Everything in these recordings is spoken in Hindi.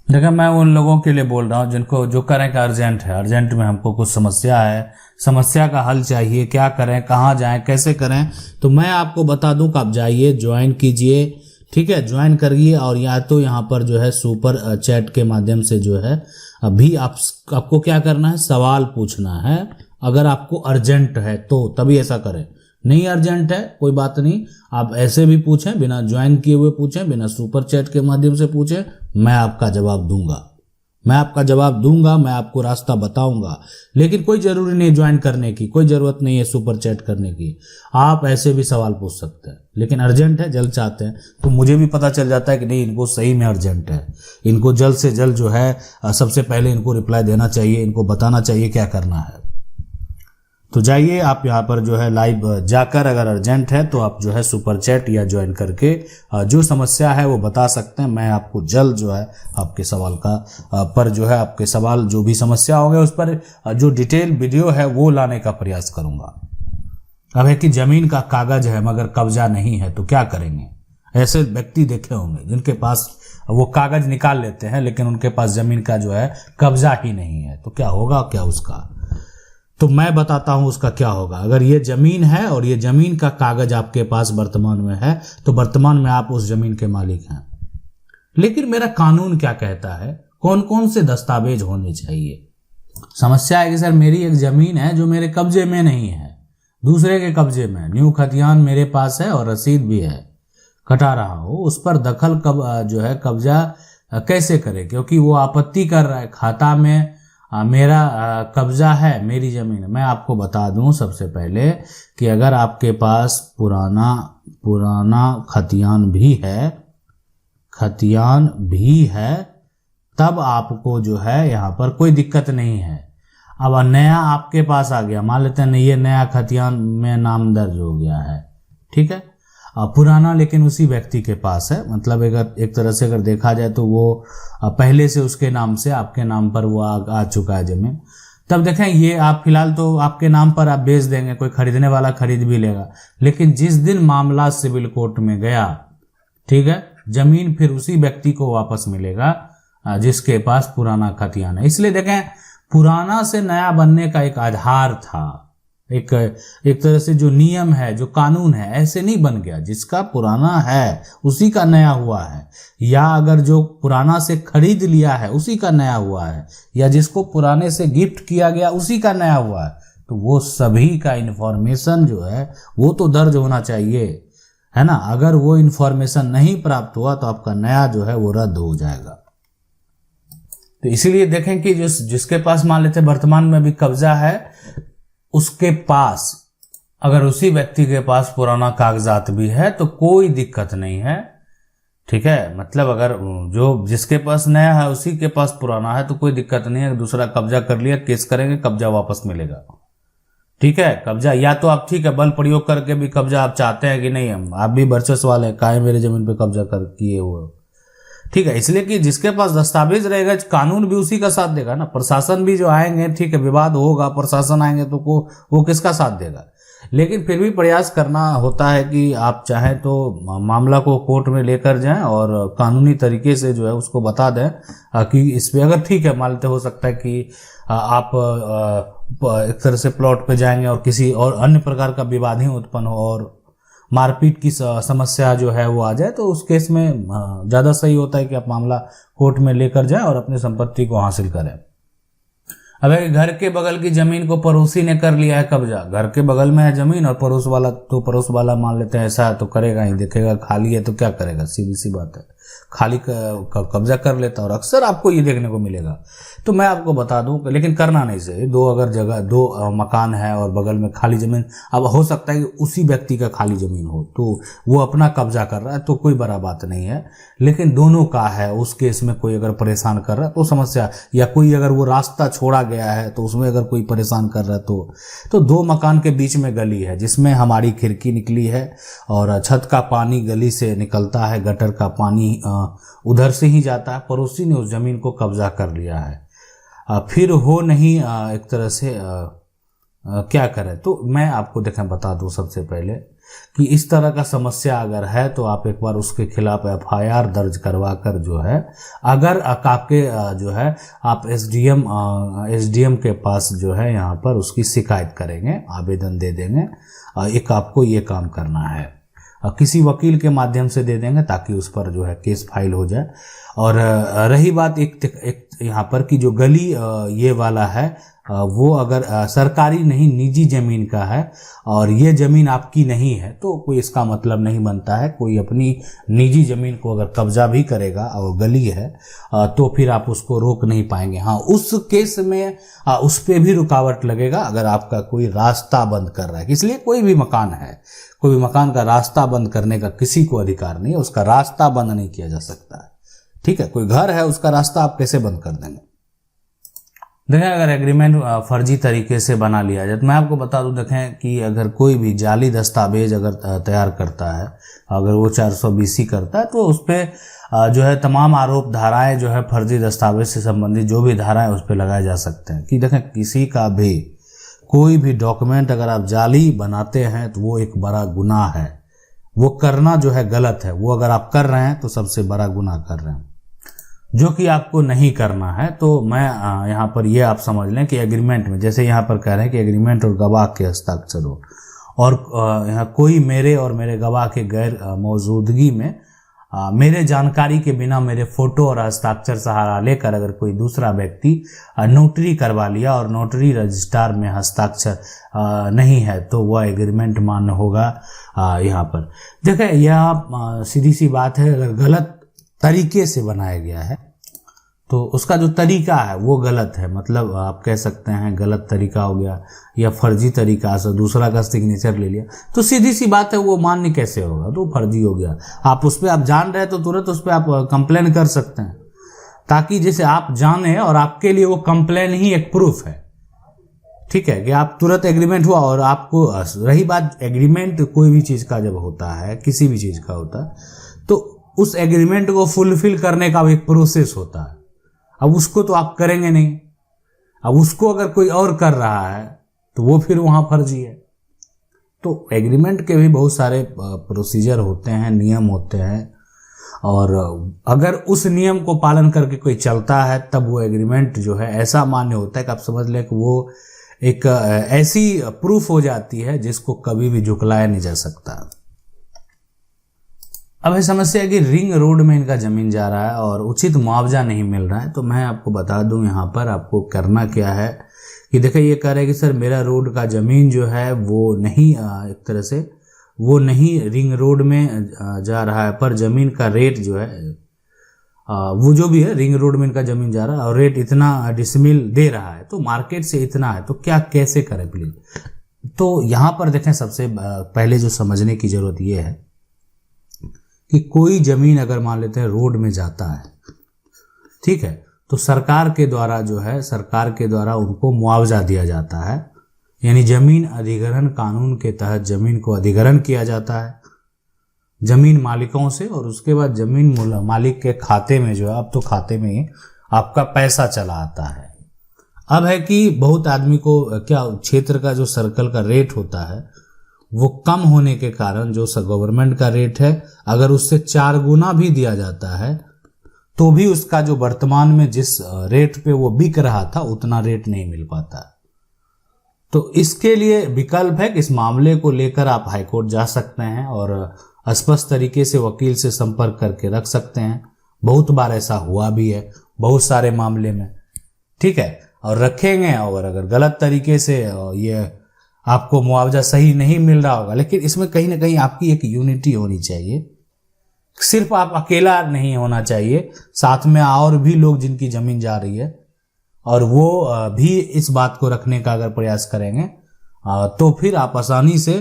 देखिए, मैं उन लोगों के लिए बोल रहा हूँ जिनको जो करें का अर्जेंट है, अर्जेंट में हमको कुछ समस्या है, समस्या का हल चाहिए, क्या करें, कहाँ जाएं, कैसे करें। तो मैं आपको बता दूं कि आप जाइए, ज्वाइन कीजिए, ठीक है, ज्वाइन करिए। और या तो यहाँ पर जो है सुपर चैट के माध्यम से जो है अभी आपको क्या करना है, सवाल पूछना है। अगर आपको अर्जेंट है तो तभी ऐसा करें, नहीं अर्जेंट है कोई बात नहीं, आप ऐसे भी पूछें, बिना ज्वाइन किए हुए पूछें, बिना सुपर चैट के माध्यम से पूछें, मैं आपका जवाब दूंगा, मैं आपका जवाब दूंगा, मैं आपको रास्ता बताऊंगा। लेकिन कोई जरूरी नहीं ज्वाइन करने की, कोई जरूरत नहीं है सुपर चैट करने की, आप ऐसे भी सवाल पूछ सकते हैं। लेकिन अर्जेंट है, जल्द चाहते हैं, तो मुझे भी पता चल जाता है कि नहीं इनको सही में अर्जेंट है, इनको जल्द से जल्द जो है सबसे पहले इनको रिप्लाई देना चाहिए, इनको बताना चाहिए क्या करना है। तो जाइए आप यहाँ पर जो है लाइव जाकर, अगर अर्जेंट है तो आप जो है सुपर चैट या ज्वाइन करके जो समस्या है वो बता सकते हैं। मैं आपको जल्द जो है आपके सवाल का पर जो है आपके सवाल जो भी समस्या होंगे उस पर जो डिटेल वीडियो है वो लाने का प्रयास करूंगा। अब है कि जमीन का कागज है मगर कब्जा नहीं है तो क्या करेंगे। ऐसे व्यक्ति देखे होंगे जिनके पास वो कागज निकाल लेते हैं लेकिन उनके पास जमीन का जो है कब्जा ही नहीं है, तो क्या होगा क्या उसका। तो मैं बताता हूं उसका क्या होगा। अगर ये जमीन है और ये जमीन का कागज आपके पास वर्तमान में है तो वर्तमान में आप उस जमीन के मालिक हैं। लेकिन मेरा कानून क्या कहता है, कौन कौन से दस्तावेज होने चाहिए। समस्या है कि सर मेरी एक जमीन है जो मेरे कब्जे में नहीं है, दूसरे के कब्जे में, न्यू खतियान मेरे पास है और रसीद भी है, कटा रहा हूं, उस पर दखल जो है कब्जा कैसे करे, क्योंकि वो आपत्ति कर रहा है, खाता में मेरा कब्जा है, मेरी जमीन है। मैं आपको बता दूं सबसे पहले कि अगर आपके पास पुराना खतियान भी है तब आपको जो है यहाँ पर कोई दिक्कत नहीं है। अब नया आपके पास आ गया, मान लेते हैं ये नया खतियान में नाम दर्ज हो गया है, ठीक है, पुराना लेकिन उसी व्यक्ति के पास है, मतलब एक तरह से अगर देखा जाए तो वो पहले से उसके नाम से आपके नाम पर वो आ चुका है जमीन। तब देखें ये आप फिलहाल तो आपके नाम पर आप बेच देंगे, कोई खरीदने वाला खरीद भी लेगा, लेकिन जिस दिन मामला सिविल कोर्ट में गया, ठीक है, जमीन फिर उसी व्यक्ति को वापस मिलेगा जिसके पास पुराना खतियान है। इसलिए देखें पुराना से नया बनने का एक आधार था, एक तरह से जो नियम है, जो कानून है, ऐसे नहीं बन गया। जिसका पुराना है उसी का नया हुआ है, या अगर जो पुराना से खरीद लिया है उसी का नया हुआ है, या जिसको पुराने से गिफ्ट किया गया उसी का नया हुआ है, तो वो सभी का इंफॉर्मेशन जो है वो तो दर्ज होना चाहिए, है ना। अगर वो इंफॉर्मेशन नहीं प्राप्त हुआ तो आपका नया जो है वो रद्द हो जाएगा। तो इसीलिए देखें कि जिसके पास मान लेते वर्तमान में भी कब्जा है, उसके पास अगर उसी व्यक्ति के पास पुराना कागजात भी है तो कोई दिक्कत नहीं है, ठीक है। मतलब अगर जो जिसके पास नया है उसी के पास पुराना है तो कोई दिक्कत नहीं है, दूसरा कब्जा कर लिया, केस करेंगे, कब्जा वापस मिलेगा, ठीक है। कब्जा या तो आप ठीक है बल प्रयोग करके भी कब्जा आप चाहते हैं कि नहीं हम आप भी वर्चस्व वाले हैं, काहे मेरे जमीन पे कब्जा कर किए हुए, ठीक है। इसलिए कि जिसके पास दस्तावेज रहेगा कानून भी उसी का साथ देगा ना। प्रशासन भी जो आएंगे, ठीक है, विवाद होगा, प्रशासन आएंगे तो वो किसका साथ देगा। लेकिन फिर भी प्रयास करना होता है कि आप चाहें तो मामला को कोर्ट में लेकर जाएं और कानूनी तरीके से जो है उसको बता दें कि इस पे अगर ठीक है मान लेते हो सकता है कि आप एक तरह से प्लॉट पे जाएंगे और किसी और अन्य प्रकार का विवाद ही उत्पन्न हो और मारपीट की समस्या जो है वो आ जाए, तो उस केस में ज़्यादा सही होता है कि आप मामला कोर्ट में लेकर जाएं और अपनी संपत्ति को हासिल करें। अब घर के बगल की जमीन को पड़ोसी ने कर लिया है कब्जा, घर के बगल में है जमीन और पड़ोस वाला मान लेते हैं ऐसा तो करेगा ही, देखेगा खाली है तो क्या करेगा, सीधी सी बात है, खाली कब्जा कर लेता और अक्सर आपको ये देखने को मिलेगा। तो मैं आपको बता दूं, लेकिन करना नहीं चाहिए। दो मकान है और बगल में खाली जमीन, अब हो सकता है कि उसी व्यक्ति का खाली जमीन हो तो वो अपना कब्जा कर रहा है तो कोई बड़ा बात नहीं है, लेकिन दोनों का है, उस केस में कोई अगर परेशान कर रहा है तो समस्या, या कोई अगर वो रास्ता छोड़ा गया है तो उसमें अगर कोई परेशान कर रहा है तो दो मकान के बीच में गली है जिसमें हमारी खिड़की निकली है और छत का पानी गली से निकलता है, गटर का पानी उधर से ही जाता है, पड़ोसी ने उस जमीन को कब्जा कर लिया है, फिर हो नहीं एक तरह से क्या करें। तो मैं आपको बता दूं सबसे पहले कि इस तरह का समस्या अगर है तो आप एक बार उसके खिलाफ FIR दर्ज करवा कर जो है, अगर आपके जो है आप SDM के पास जो है यहाँ पर उसकी शिकायत करेंगे, आवेदन दे देंगे, एक आपको ये काम करना है, किसी वकील के माध्यम से दे देंगे ताकि उस पर जो है केस फाइल हो जाए। और रही बात एक यहाँ पर कि जो गली ये वाला है वो अगर सरकारी नहीं निजी जमीन का है और ये जमीन आपकी नहीं है तो कोई इसका मतलब नहीं बनता है। कोई अपनी निजी जमीन को अगर कब्जा भी करेगा और गली है तो फिर आप उसको रोक नहीं पाएंगे। हाँ, उस केस में उस पे भी रुकावट लगेगा अगर आपका कोई रास्ता बंद कर रहा है। इसलिए कोई भी मकान है, कोई भी मकान का रास्ता बंद करने का किसी को अधिकार नहीं है, उसका रास्ता बंद नहीं किया जा सकता है। ठीक है, कोई घर है उसका रास्ता आप कैसे बंद कर देंगे। देखें, अगर एग्रीमेंट फर्जी तरीके से बना लिया जाए तो मैं आपको बता दूं, देखें कि अगर कोई भी जाली दस्तावेज अगर तैयार करता है, अगर वो 420 करता है तो उस पर जो है तमाम आरोप धाराएं जो है फर्जी दस्तावेज से संबंधित जो भी धाराएं उस पर लगाए जा सकते हैं। कि देखें, किसी का भी कोई भी डॉक्यूमेंट अगर आप जाली बनाते हैं तो वो एक बड़ा गुनाह है, वो करना जो है गलत है। वो अगर आप कर रहे हैं तो सबसे बड़ा गुनाह कर रहे हैं, जो कि आपको नहीं करना है। तो मैं यहाँ पर ये आप समझ लें कि एग्रीमेंट में, जैसे यहाँ पर कह रहे हैं कि एग्रीमेंट और गवाह के हस्ताक्षर हो और यहाँ कोई मेरे और मेरे गवाह के गैर मौजूदगी में मेरे जानकारी के बिना मेरे फोटो और हस्ताक्षर सहारा लेकर अगर कोई दूसरा व्यक्ति नोटरी करवा लिया और नोटरी रजिस्ट्रार में हस्ताक्षर नहीं है तो वह एग्रीमेंट मान्य होगा। यहाँ पर देखें, यह सीधी सी बात है, अगर गलत तरीके से बनाया गया है तो उसका जो तरीका है वो गलत है। मतलब आप कह सकते हैं गलत तरीका हो गया या फर्जी तरीका से दूसरा का सिग्नेचर ले लिया, तो सीधी सी बात है वो मान्य कैसे होगा, तो फर्जी हो गया। आप उस पर आप जान रहे हैं तो तुरंत उस पर आप कंप्लेन कर सकते हैं, ताकि जैसे आप जाने और आपके लिए वो कंप्लेन ही एक प्रूफ है। ठीक है, कि आप तुरंत एग्रीमेंट हुआ और आपको, रही बात एग्रीमेंट कोई भी चीज का जब होता है, किसी भी चीज का होता है तो उस एग्रीमेंट को फुलफिल करने का एक प्रोसेस होता है। अब उसको तो आप करेंगे नहीं, अब उसको अगर कोई और कर रहा है तो वो फिर वहां फर्जी है। तो एग्रीमेंट के भी बहुत सारे प्रोसीजर होते हैं, नियम होते हैं, और अगर उस नियम को पालन करके कोई चलता है तब वो एग्रीमेंट जो है ऐसा मान्य होता है कि आप समझ लें कि वो एक ऐसी प्रूफ हो जाती है जिसको कभी भी झुकलाया नहीं जा सकता। अब ये समस्या है कि रिंग रोड में इनका जमीन जा रहा है और उचित मुआवजा नहीं मिल रहा है। तो मैं आपको बता दूं यहाँ पर आपको करना क्या है कि देखिए, ये कह रहे हैं कि सर मेरा रोड का जमीन जो है वो नहीं, एक तरह से वो नहीं रिंग रोड में जा रहा है, पर जमीन का रेट जो है वो जो भी है रिंग रोड में इनका जमीन जा रहा है और रेट इतना डिसमिल दे रहा है, तो मार्केट से इतना है, तो क्या कैसे करें प्लीज। तो यहाँ पर देखें, सबसे पहले जो समझने की जरूरत ये है कि कोई जमीन अगर मान लेते हैं रोड में जाता है, ठीक है, तो सरकार के द्वारा जो है, सरकार के द्वारा उनको मुआवजा दिया जाता है। यानी जमीन अधिग्रहण कानून के तहत जमीन को अधिग्रहण किया जाता है जमीन मालिकों से, और उसके बाद जमीन मालिक के खाते में जो है, अब तो खाते में आपका पैसा चला आता है। अब है कि बहुत आदमी को क्या, क्षेत्र का जो सर्कल का रेट होता है वो कम होने के कारण जो गवर्नमेंट का रेट है, अगर उससे 4 गुना भी दिया जाता है तो भी उसका जो वर्तमान में जिस रेट पे वो बिक रहा था उतना रेट नहीं मिल पाता। तो इसके लिए विकल्प है कि इस मामले को लेकर आप हाईकोर्ट जा सकते हैं और स्पष्ट तरीके से वकील से संपर्क करके रख सकते हैं। बहुत बार ऐसा हुआ भी है, बहुत सारे मामले में, ठीक है, और रखेंगे। और अगर गलत तरीके से ये आपको मुआवजा सही नहीं मिल रहा होगा, लेकिन इसमें कहीं ना कहीं आपकी एक यूनिटी होनी चाहिए, सिर्फ आप अकेला नहीं होना चाहिए, साथ में और भी लोग जिनकी जमीन जा रही है और वो भी इस बात को रखने का अगर प्रयास करेंगे तो फिर आप आसानी से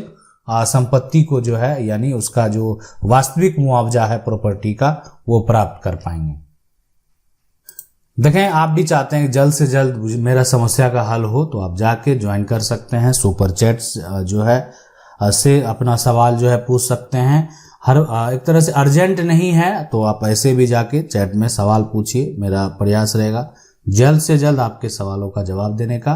संपत्ति को जो है, यानी उसका जो वास्तविक मुआवजा है प्रॉपर्टी का, वो प्राप्त कर पाएंगे। देखें, आप भी चाहते हैं कि जल्द से जल्द मेरा समस्या का हल हो, तो आप जाके ज्वाइन कर सकते हैं। सुपर चैट्स जो है से अपना सवाल जो है पूछ सकते हैं। हर एक तरह से अर्जेंट नहीं है तो आप ऐसे भी जाके चैट में सवाल पूछिए, मेरा प्रयास रहेगा जल्द से जल्द आपके सवालों का जवाब देने का।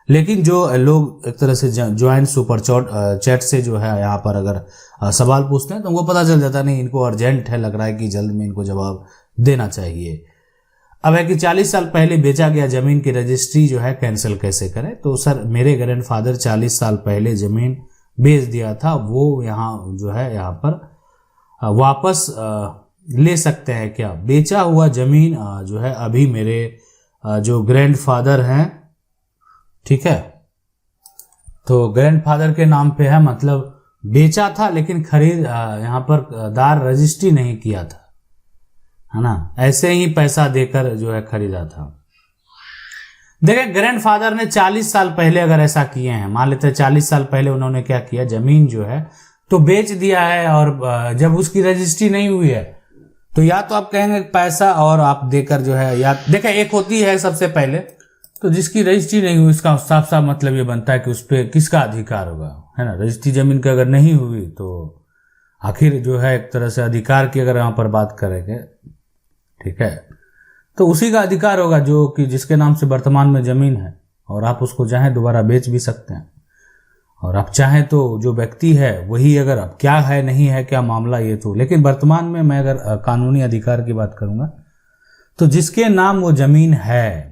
लेकिन जो लोग एक तरह से ज्वाइंट सुपर चैट से जो है यहाँ पर अगर सवाल पूछते हैं तो उनको पता चल जाता नहीं, इनको अर्जेंट है, लग रहा है कि जल्द में इनको जवाब देना चाहिए। अब है कि 40 साल पहले बेचा गया जमीन की रजिस्ट्री जो है कैंसिल कैसे करें। तो सर मेरे ग्रैंडफादर 40 साल पहले जमीन बेच दिया था, वो यहाँ जो है यहाँ पर वापस ले सकते हैं क्या? बेचा हुआ जमीन जो है अभी मेरे जो ग्रैंडफादर हैं, ठीक है, तो ग्रैंडफादर के नाम पे है, मतलब बेचा था लेकिन खरीद यहाँ पर दार रजिस्ट्री नहीं किया था, है ना, ऐसे ही पैसा देकर जो है खरीदा था। देखिए ग्रैंडफादर ने 40 साल पहले अगर ऐसा किए हैं, मान लेते हैं 40 साल पहले उन्होंने क्या किया, जमीन जो है तो बेच दिया है और जब उसकी रजिस्ट्री नहीं हुई है तो या तो आप कहेंगे पैसा और आप देकर जो है, या देखिए एक होती है सबसे पहले तो जिसकी रजिस्ट्री नहीं हुई, इसका साफ साफ मतलब ये बनता है कि उस पर किसका अधिकार होगा, है ना। रजिस्ट्री जमीन की अगर नहीं हुई तो आखिर जो है एक तरह से अधिकार की अगर यहाँ पर बात करेंगे, ठीक है, तो उसी का अधिकार होगा जो कि जिसके नाम से वर्तमान में जमीन है, और आप उसको चाहें दोबारा बेच भी सकते हैं, और आप चाहें तो जो व्यक्ति है वही, अगर अब क्या है नहीं है क्या मामला ये तो, लेकिन वर्तमान में मैं अगर कानूनी अधिकार की बात करूंगा तो जिसके नाम वो जमीन है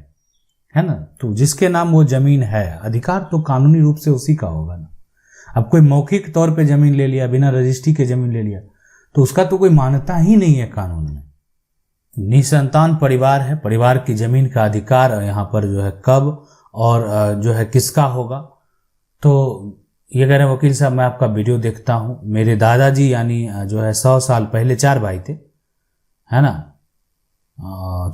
ना, तो जिसके नाम वो जमीन है, अधिकार तो कानूनी रूप से उसी का होगा ना। अब कोई मौखिक तौर पे जमीन ले लिया, बिना रजिस्ट्री के जमीन ले लिया, तो उसका तो कोई मान्यता ही नहीं है कानून में। निसंतान परिवार है, परिवार की जमीन का अधिकार यहाँ पर जो है कब और जो है किसका होगा। तो ये कह रहे हैं वकील साहब मैं आपका वीडियो देखता हूँ, मेरे दादाजी यानी जो है 100 साल पहले 4 भाई थे, है ना,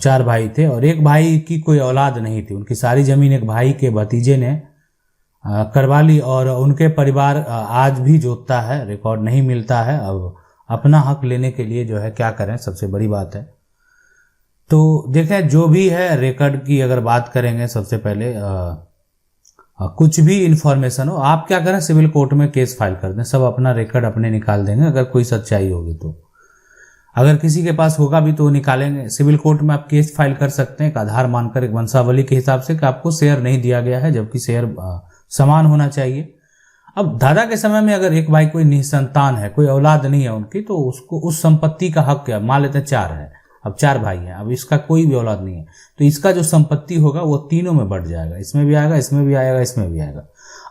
4 भाई थे और एक भाई की कोई औलाद नहीं थी, उनकी सारी जमीन एक भाई के भतीजे ने करवा ली और उनके परिवार आज भी जोतता है, रिकॉर्ड नहीं मिलता है। अब अपना हक लेने के लिए जो है क्या करें, सबसे बड़ी बात है। तो देखें जो भी है रिकॉर्ड की अगर बात करेंगे, सबसे पहले कुछ भी इंफॉर्मेशन हो, आप क्या करें, सिविल कोर्ट में केस फाइल कर दें, सब अपना रिकॉर्ड अपने निकाल देंगे अगर कोई सच्चाई होगी तो। अगर किसी के पास होगा भी तो निकालेंगे। सिविल कोर्ट में आप केस फाइल कर सकते हैं एक आधार मानकर, एक वंशावली के हिसाब से कि आपको शेयर नहीं दिया गया है, जबकि शेयर समान होना चाहिए। अब दादा के समय में अगर एक भाई कोई निसंतान है, कोई औलाद नहीं है उनकी, तो उसको उस संपत्ति का हक क्या, मान लेते हैं 4 है, अब 4 भाई हैं, अब इसका कोई भी औलाद नहीं है, तो इसका जो संपत्ति होगा वो तीनों में बढ़ जाएगा, इसमें भी आएगा, इसमें भी आएगा, इसमें भी आएगा।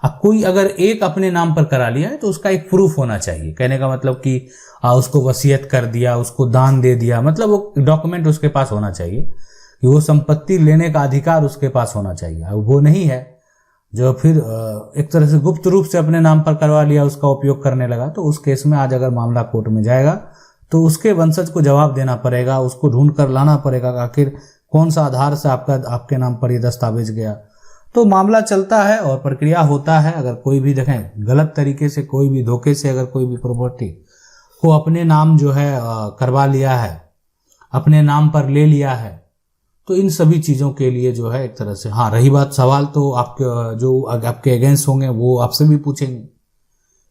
अब कोई अगर एक अपने नाम पर करा लिया है तो उसका एक प्रूफ होना चाहिए, कहने का मतलब कि उसको वसीयत कर दिया, उसको दान दे दिया, मतलब वो डॉक्यूमेंट उसके पास होना चाहिए कि वो संपत्ति लेने का अधिकार उसके पास होना चाहिए। अब वो नहीं है, जो फिर एक तरह से गुप्त रूप से अपने नाम पर करवा लिया, उसका उपयोग करने लगा, तो उस केस में आज अगर मामला कोर्ट में जाएगा तो उसके वंशज को जवाब देना पड़ेगा, उसको ढूंढ कर लाना पड़ेगा आखिर कौन सा आधार से आपके नाम पर ये दस्तावेज गया। तो मामला चलता है और प्रक्रिया होता है। अगर कोई भी देखें गलत तरीके से, कोई भी धोखे से अगर कोई भी प्रॉपर्टी को अपने नाम जो है करवा लिया है, अपने नाम पर ले लिया है, तो इन सभी चीज़ों के लिए जो है एक तरह से, हाँ रही बात सवाल तो आपके जो आपके अगेंस्ट होंगे वो आपसे भी पूछेंगे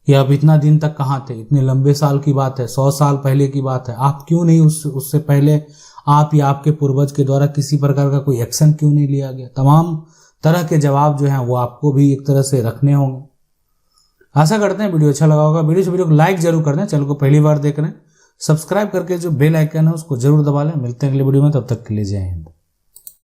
कि आप इतना दिन तक कहाँ थे, इतने लंबे साल की बात है, 100 साल पहले की बात है, आप क्यों नहीं उससे पहले आप या आपके पूर्वज के द्वारा किसी प्रकार का कोई एक्शन क्यों नहीं लिया गया। तमाम तरह के जवाब जो हैं वो आपको भी एक तरह से रखने होंगे। आशा करते हैं वीडियो अच्छा लगा होगा। वीडियो को लाइक जरूर कर दें, चैनल को पहली बार देख रहे हैं सब्सक्राइब करके जो बेल आइकन है उसको जरूर दबा लें। मिलते हैं अगले वीडियो में, तब तक के लिए जय हिंद।